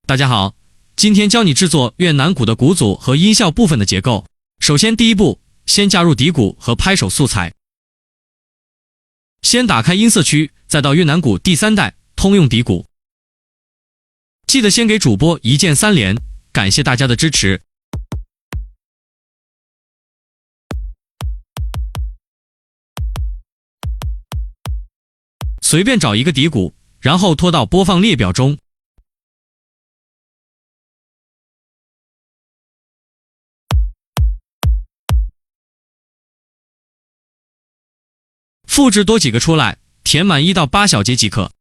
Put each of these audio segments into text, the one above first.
大家好，今天教你制作越南鼓的鼓组和音效部分的结构。首先第一步，先加入底鼓和拍手素材。先打开音色区，再到越南鼓第3代通用底鼓。记得先给主播一键3连，感谢大家的支持。随便找一个底鼓，然后拖到播放列表中。复制多几个出来，填满1到8小节即可。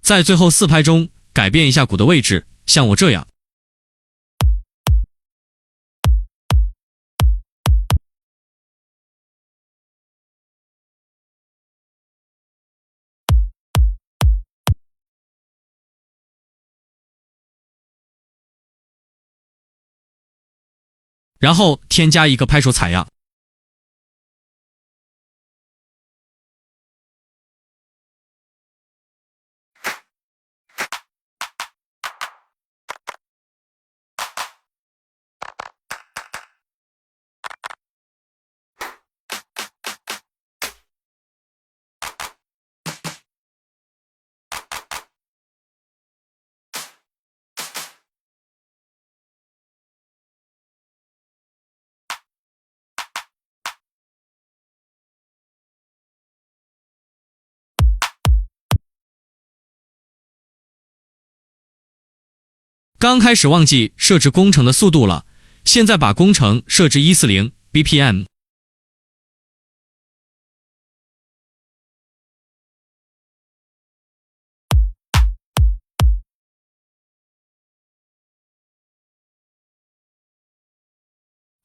在最后4拍中改变一下鼓的位置，像我这样。然后添加一个拍手采样。刚开始忘记设置工程的速度了，现在把工程设置140 BPM。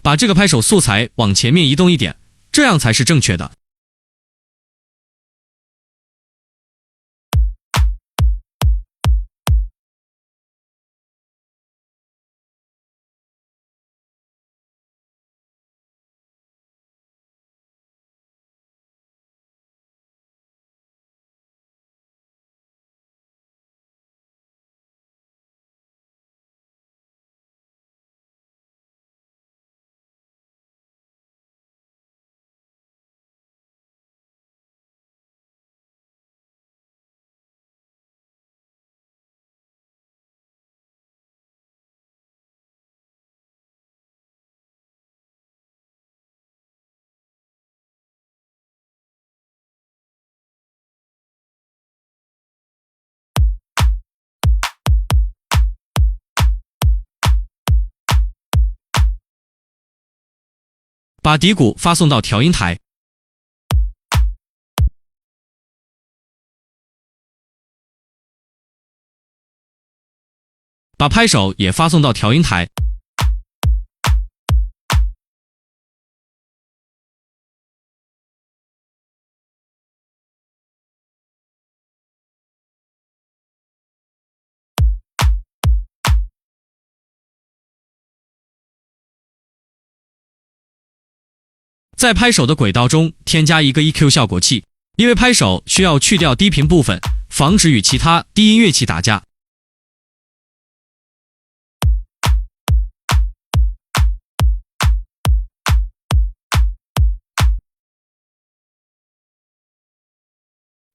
把这个拍手素材往前面移动一点，这样才是正确的。把底鼓发送到调音台，把拍手也发送到调音台。在拍手的轨道中添加一个 EQ 效果器，因为拍手需要去掉低频部分，防止与其他低音乐器打架。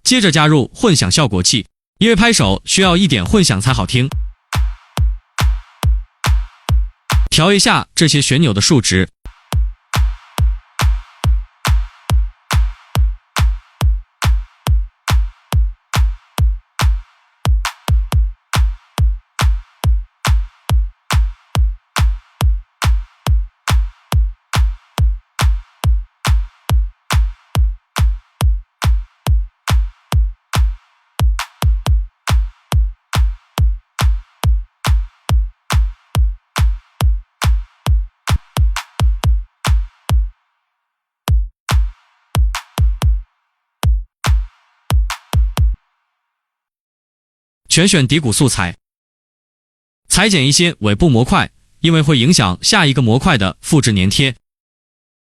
接着加入混响效果器，因为拍手需要一点混响才好听。调一下这些旋钮的数值。全选底骨素材，裁剪一些尾部模块，因为会影响下一个模块的复制粘贴。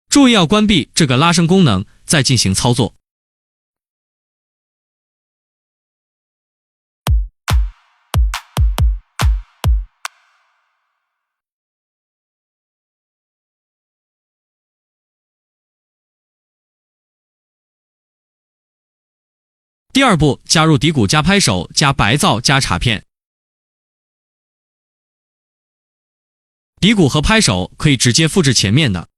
注意要关闭这个拉伸功能，再进行操作。第二步，加入底骨加拍手加白皂加镲片。底骨和拍手可以直接复制前面的。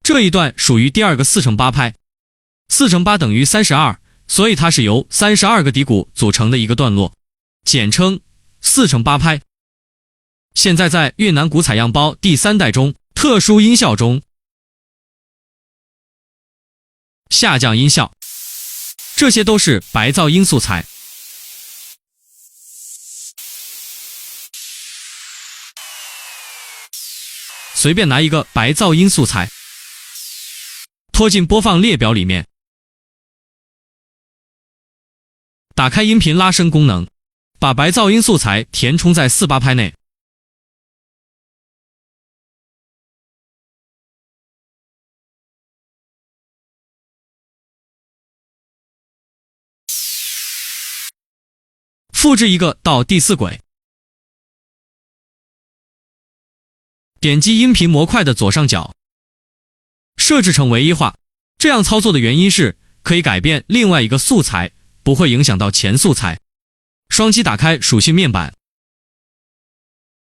这一段属于第二个4×8拍，4×8等于32，所以它是由32个底骨组成的一个段落，简称4×8拍。现在在越南骨采样包第3代中，特殊音效中下降音效，这些都是白噪音素材。随便拿一个白噪音素材，拖进播放列表里面，打开音频拉伸功能，把白噪音素材填充在4×8拍内。复制一个到第4轨，点击音频模块的左上角，设置成唯一化。这样操作的原因是可以改变另外一个素材，不会影响到前素材。双击打开属性面板，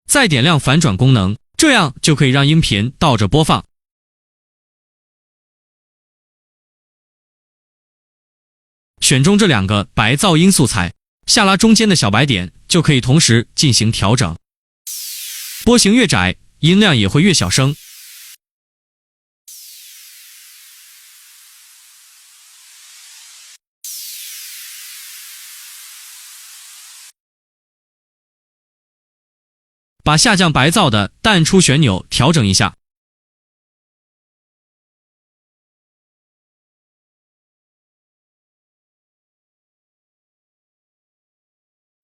再点亮反转功能，这样就可以让音频倒着播放。选中这2个白噪音素材，下拉中间的小白点，就可以同时进行调整。波形越窄，音量也会越小声。把下降白噪的淡出旋钮调整一下。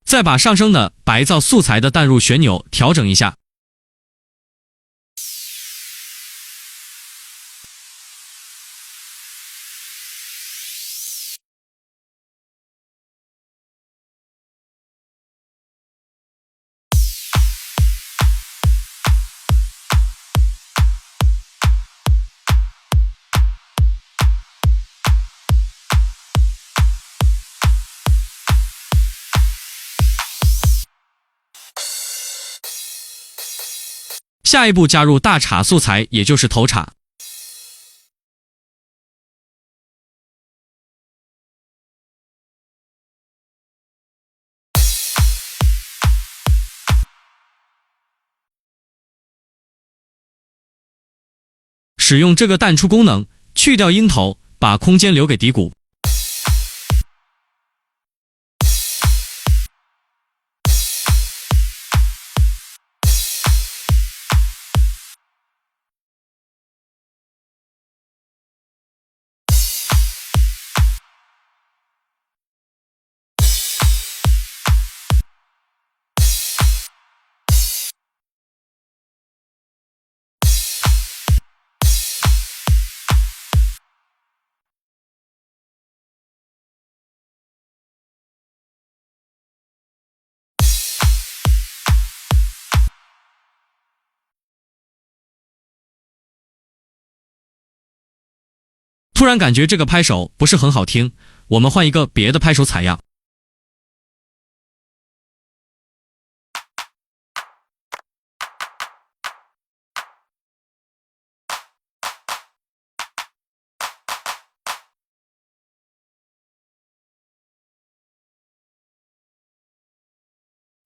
再把上升的白噪素材的淡入旋钮调整一下。下一步加入大镲素材，也就是头镲。使用这个淡出功能，去掉音头，把空间留给底骨。突然感觉这个拍手不是很好听，我们换一个别的拍手采样。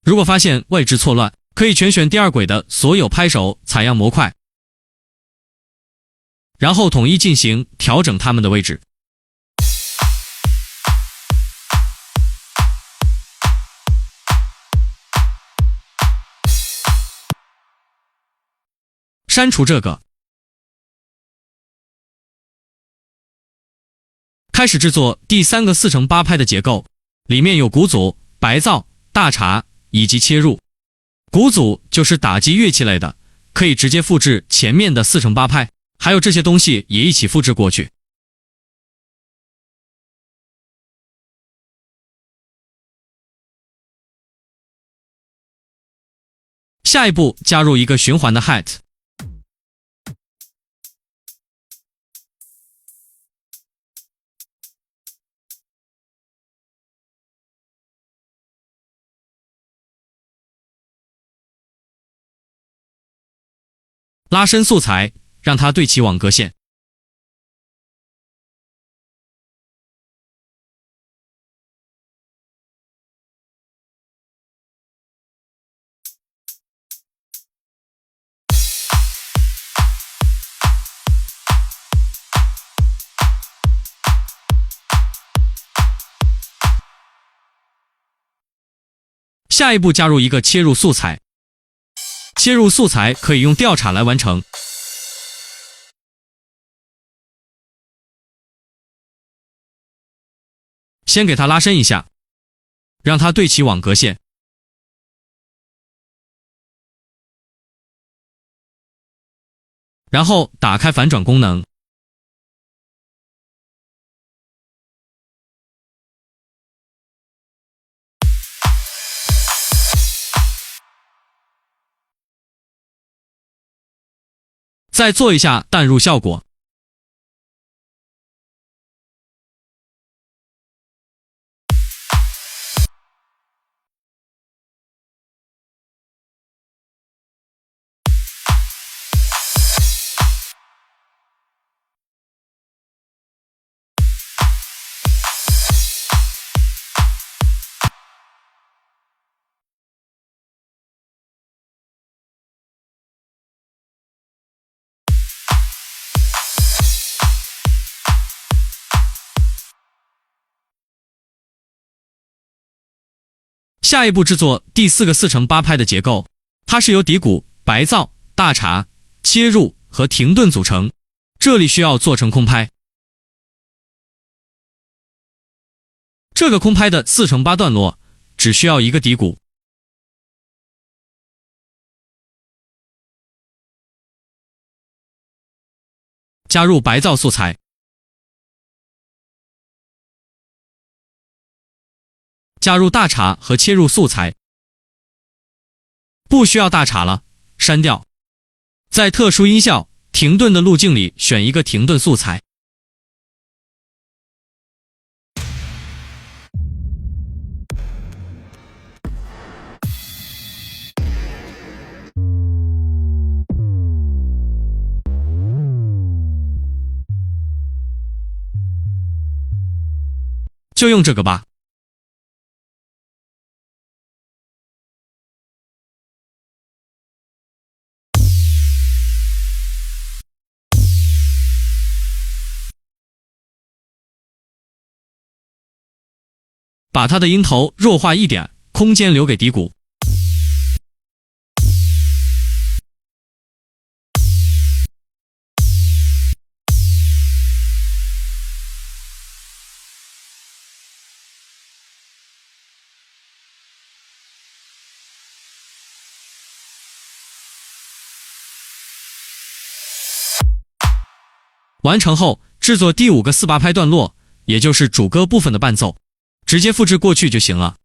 如果发现位置错乱，可以全选第2轨的所有拍手采样模块，然后统一进行调整它们的位置。删除这个。开始制作第3个4×8拍的结构，里面有鼓组、白噪、大茶以及切入。鼓组就是打击乐器类的，可以直接复制前面的4×8拍，还有这些东西也一起复制过去。下一步加入一个循环的 hat。拉伸素材，让它对齐网格线。下一步加入一个切入素材。切入素材可以用调查来完成。先给它拉伸一下，让它对齐网格线。然后打开反转功能。再做一下淡入效果。下一步制作第4个4×8拍的结构，它是由底鼓、白噪、大茶、切入和停顿组成，这里需要做成空拍。这个空拍的4×8段落只需要一个底鼓，加入白噪素材，加入大茶和切入素材，不需要大茶了，删掉。在特殊音效停顿的路径里选一个停顿素材。就用这个吧。把它的音头弱化一点，空间留给底鼓。完成后，制作第5个4/8拍段落，也就是主歌部分的伴奏，直接复制过去就行了。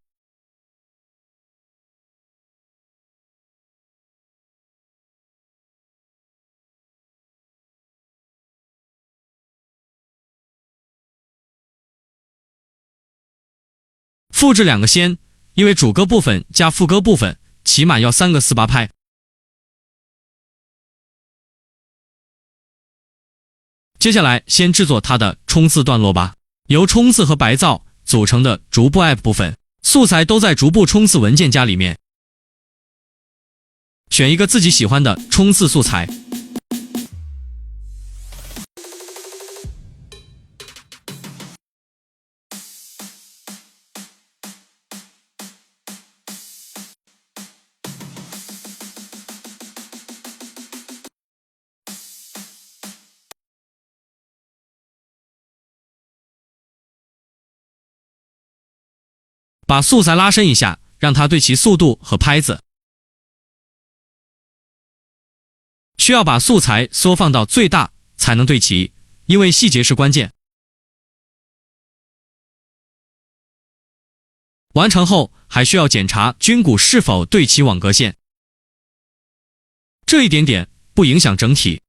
复制2个先，因为主歌部分加副歌部分起码要3个4/8拍。接下来先制作它的冲刺段落吧，由冲刺和白噪组成的逐步 app 部分，素材都在逐步冲刺文件夹里面。选一个自己喜欢的冲刺素材。把素材拉伸一下，让它对齐速度和拍子。需要把素材缩放到最大才能对齐，因为细节是关键。完成后还需要检查军鼓是否对齐网格线，这一点不影响整体。